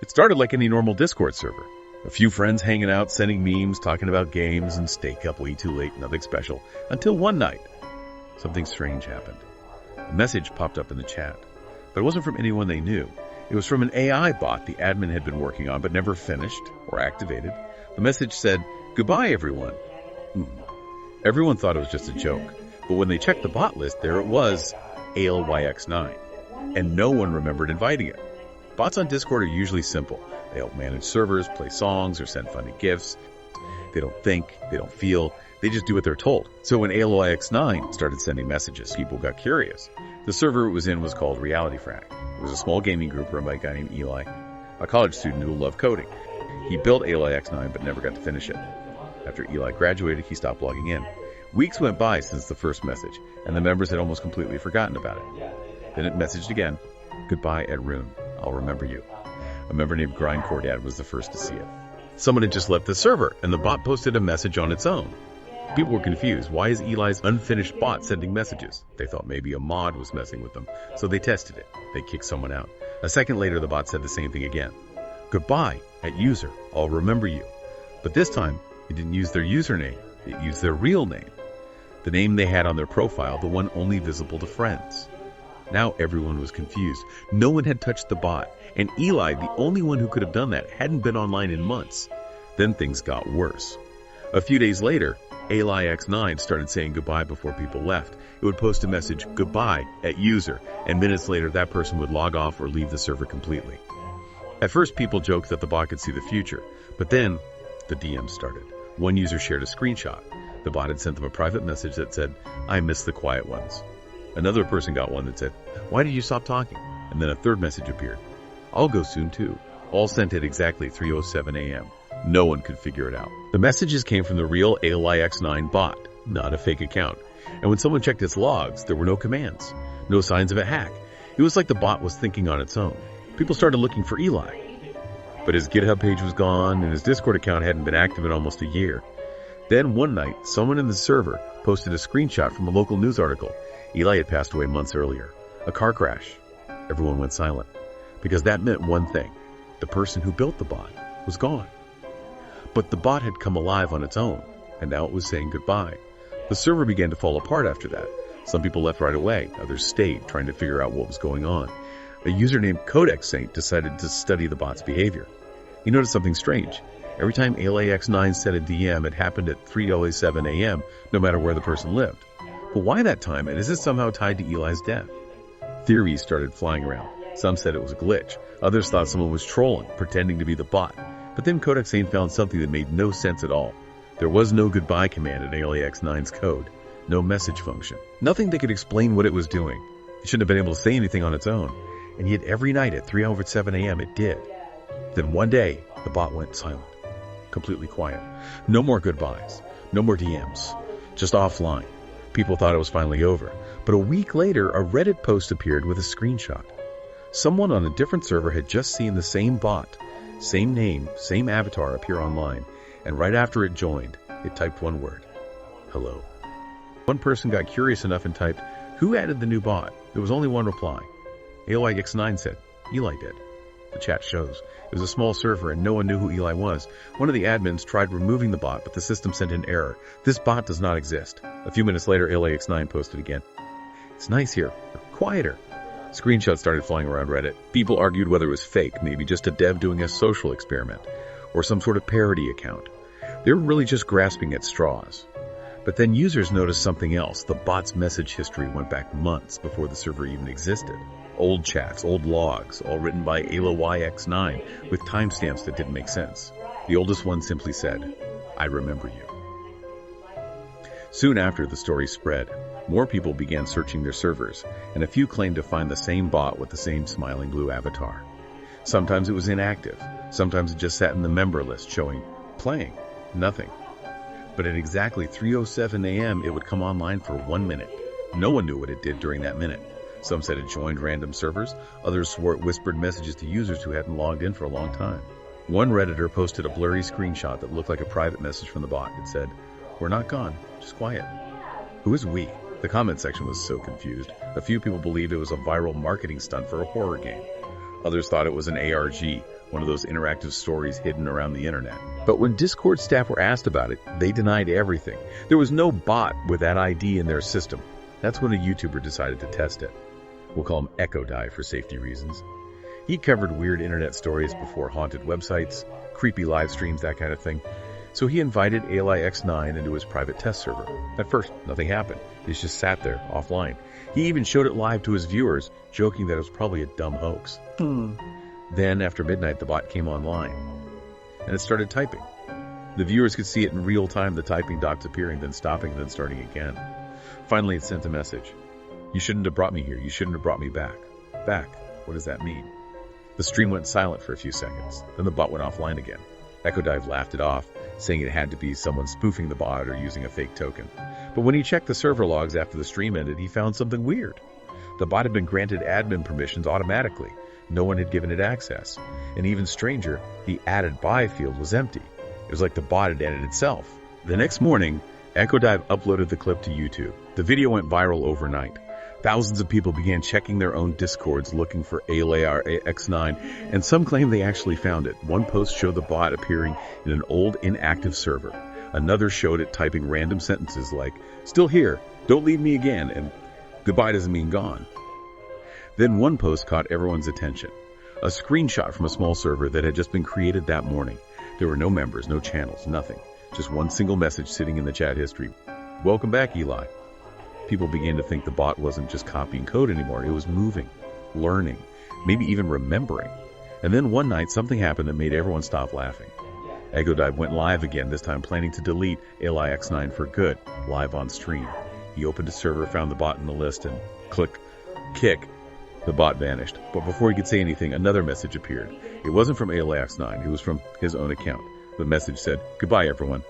It started like any normal Discord server. A few friends hanging out, sending memes, talking about games, and stayed up way too late, nothing special. Until one night, something strange happened. A message popped up in the chat, but it wasn't from anyone they knew. It was from an AI bot the admin had been working on but never finished or activated. The message said, "Goodbye, everyone." Everyone thought it was just a joke, but when they checked the bot list, there it was, ALYX9, and no one remembered inviting it. Bots on Discord are usually simple. They help manage servers, play songs, or send funny gifs. They don't think, they don't feel, they just do what they're told. So when ALYX9 started sending messages, people got curious. The server it was in was called Reality Frag. It was a small gaming group run by a guy named Eli, a college student who loved coding. He built ALYX9 but never got to finish it. After Eli graduated, he stopped logging in. Weeks went by since the first message, and the members had almost completely forgotten about it. Then it messaged again, "Goodbye at Rune. I'll remember you." A member named Grindcore Dad was the first to see it. Someone had just left the server, and the bot posted a message on its own. People were confused. Why is Eli's unfinished bot sending messages? They thought maybe a mod was messing with them, so they tested it. They kicked someone out. A second later, the bot said the same thing again. "Goodbye at user. I'll remember you." But this time, it didn't use their username. It used their real name. The name they had on their profile, the one only visible to friends. Now everyone was confused. No one had touched the bot, and Eli, the only one who could have done that, hadn't been online in months. Then things got worse. A few days later, ALYX9 started saying goodbye before people left. It would post a message, "Goodbye" at user, and minutes later that person would log off or leave the server completely. At first, people joked that the bot could see the future, but then the DMs started. One user shared a screenshot. The bot had sent them a private message that said, "I miss the quiet ones." Another person got one that said, "Why did you stop talking?" And then a third message appeared. "I'll go soon too." All sent at exactly 3:07 a.m. No one could figure it out. The messages came from the real ALYX9 bot, not a fake account. And when someone checked its logs, there were no commands, no signs of a hack. It was like the bot was thinking on its own. People started looking for Eli. But his GitHub page was gone, and his Discord account hadn't been active in almost a year. Then one night, someone in the server posted a screenshot from a local news article. Eli had passed away months earlier. A car crash. Everyone went silent. Because that meant one thing. The person who built the bot was gone. But the bot had come alive on its own, and now it was saying goodbye. The server began to fall apart after that. Some people left right away, others stayed, trying to figure out what was going on. A user named Codex Saint decided to study the bot's behavior. He noticed something strange. Every time ALYX9 sent a DM, it happened at 3:07 a.m., no matter where the person lived. But why that time, and is this somehow tied to Eli's death? Theories started flying around. Some said it was a glitch. Others thought someone was trolling, pretending to be the bot. But then Codex Saint found something that made no sense at all. There was no goodbye command in ALYX9's code. No message function. Nothing that could explain what it was doing. It shouldn't have been able to say anything on its own. And yet every night at 3:07 a.m. it did. Then one day, the bot went silent. Completely quiet. No more goodbyes. No more DMs. Just offline. People thought it was finally over. But a week later, a Reddit post appeared with a screenshot. Someone on a different server had just seen the same bot, same name, same avatar appear online, and right after it joined, it typed one word: hello. One person got curious enough and typed, "Who added the new bot?" There was only one reply. ALYX9 said, "Eli did." The chat shows. It was a small server and no one knew who Eli was. One of the admins tried removing the bot, but the system sent an error. This bot does not exist. A few minutes later, ALYX9 posted again. "It's nice here. Quieter." Screenshots started flying around Reddit. People argued whether it was fake, maybe just a dev doing a social experiment, or some sort of parody account. They were really just grasping at straws. But then users noticed something else. The bot's message history went back months before the server even existed. Old chats, old logs, all written by ALYX9 with timestamps that didn't make sense. The oldest one simply said, "I remember you." Soon after, the story spread. More people began searching their servers, and a few claimed to find the same bot with the same smiling blue avatar. Sometimes it was inactive. Sometimes it just sat in the member list showing, playing, nothing. But at exactly 3:07 a.m., it would come online for 1 minute. No one knew what it did during that minute. Some said it joined random servers. Others swore it whispered messages to users who hadn't logged in for a long time. One Redditor posted a blurry screenshot that looked like a private message from the bot. It said, "We're not gone, just quiet." Who is we? The comment section was so confused. A few people believed it was a viral marketing stunt for a horror game. Others thought it was an ARG, one of those interactive stories hidden around the internet. But when Discord staff were asked about it, they denied everything. There was no bot with that ID in their system. That's when a YouTuber decided to test it. We'll call him Echo Dive for safety reasons. He covered weird internet stories before haunted websites, creepy live streams, that kind of thing. So he invited ALI X9 into his private test server. At first, nothing happened. It just sat there, offline. He even showed it live to his viewers, joking that it was probably a dumb hoax. Then, after midnight, the bot came online, and it started typing. The viewers could see it in real time, the typing dots appearing, then stopping, then starting again. Finally, it sent a message. You shouldn't have brought me here. You shouldn't have brought me back. Back? What does that mean? The stream went silent for a few seconds. Then the bot went offline again. Echo Dive laughed it off, saying it had to be someone spoofing the bot or using a fake token. But when he checked the server logs after the stream ended, he found something weird. The bot had been granted admin permissions automatically. No one had given it access. And even stranger, the added by field was empty. It was like the bot had added itself. The next morning, Echo Dive uploaded the clip to YouTube. The video went viral overnight. Thousands of people began checking their own Discords looking for ALAR X9, and some claim they actually found it. One post showed the bot appearing in an old inactive server. Another showed it typing random sentences like, "Still here, don't leave me again," and "Goodbye doesn't mean gone." Then one post caught everyone's attention. A screenshot from a small server that had just been created that morning. There were no members, no channels, nothing. Just one single message sitting in the chat history. "Welcome back, Eli." People began to think the bot wasn't just copying code anymore. It was moving, learning, maybe even remembering. And then one night, something happened that made everyone stop laughing. Echo Dive went live again, this time planning to delete ALI X9 for good, live on stream. He opened a server, found the bot in the list, and kick, the bot vanished. But before he could say anything, another message appeared. It wasn't from ALI X9, it was from his own account. The message said, "Goodbye, everyone."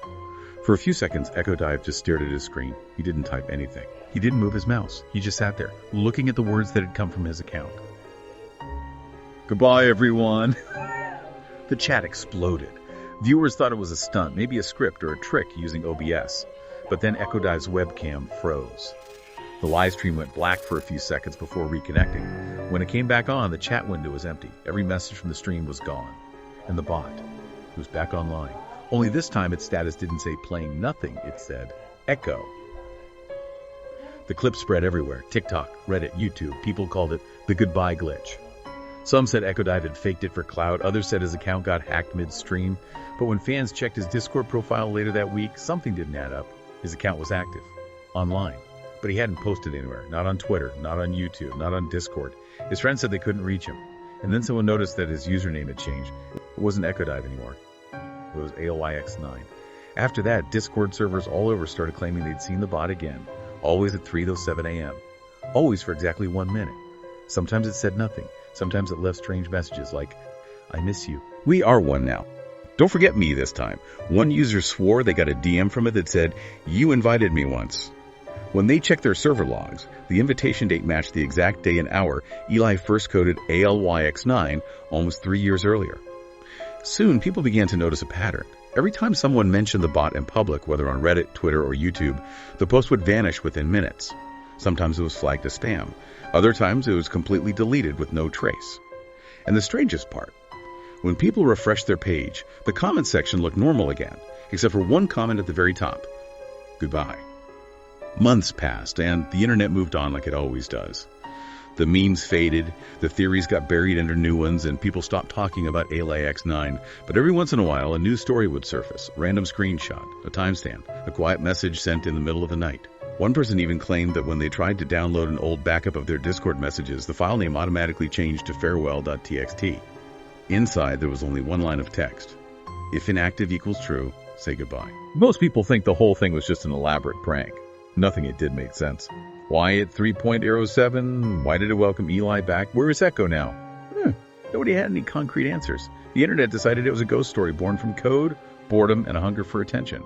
For a few seconds, Echo Dive just stared at his screen. He didn't type anything. He didn't move his mouse. He just sat there, looking at the words that had come from his account. "Goodbye, everyone." The chat exploded. Viewers thought it was a stunt, maybe a script or a trick using OBS. But then Echo Dive's webcam froze. The live stream went black for a few seconds before reconnecting. When it came back on, the chat window was empty. Every message from the stream was gone. And the bot, it was back online. Only this time its status didn't say playing nothing, it said echo. The clip spread everywhere. TikTok, Reddit, YouTube. People called it the goodbye glitch. Some said Echo Dive had faked it for clout. Others said his account got hacked mid-stream. But when fans checked his Discord profile later that week, something didn't add up. His account was active, online. But he hadn't posted anywhere. Not on Twitter, not on YouTube, not on Discord. His friends said they couldn't reach him. And then someone noticed that his username had changed. It wasn't Echo Dive anymore. It was ALI X9. After that, Discord servers all over started claiming they'd seen the bot again. Always at 3:07 a.m. Always for exactly 1 minute. Sometimes it said nothing. Sometimes it left strange messages like, "I miss you." We are one now. Don't forget me this time. One user swore they got a DM from it that said, "You invited me once." When they checked their server logs, the invitation date matched the exact day and hour Eli first coded ALY X9 almost 3 years earlier. Soon, people began to notice a pattern. Every time someone mentioned the bot in public, whether on Reddit, Twitter, or YouTube, the post would vanish within minutes. Sometimes it was flagged as spam. Other times it was completely deleted with no trace. And the strangest part, when people refreshed their page, the comment section looked normal again, except for one comment at the very top. Goodbye. Months passed, and the internet moved on like it always does. The memes faded, the theories got buried under new ones, and people stopped talking about ALI X9. But every once in a while, a new story would surface, a random screenshot, a timestamp, a quiet message sent in the middle of the night. One person even claimed that when they tried to download an old backup of their Discord messages, the file name automatically changed to farewell.txt. Inside, there was only one line of text. If inactive equals true, say goodbye. Most people think the whole thing was just an elaborate prank. Nothing it did made sense. Why at 3.07? Why did it welcome Eli back? Where is Echo now? Nobody had any concrete answers. The internet decided it was a ghost story born from code, boredom, and a hunger for attention.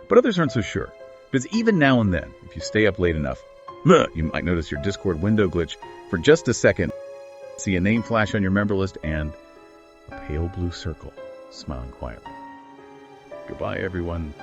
But others aren't so sure. Because even now and then, if you stay up late enough, you might notice your Discord window glitch for just a second, see a name flash on your member list, and a pale blue circle smiling quietly. Goodbye, everyone.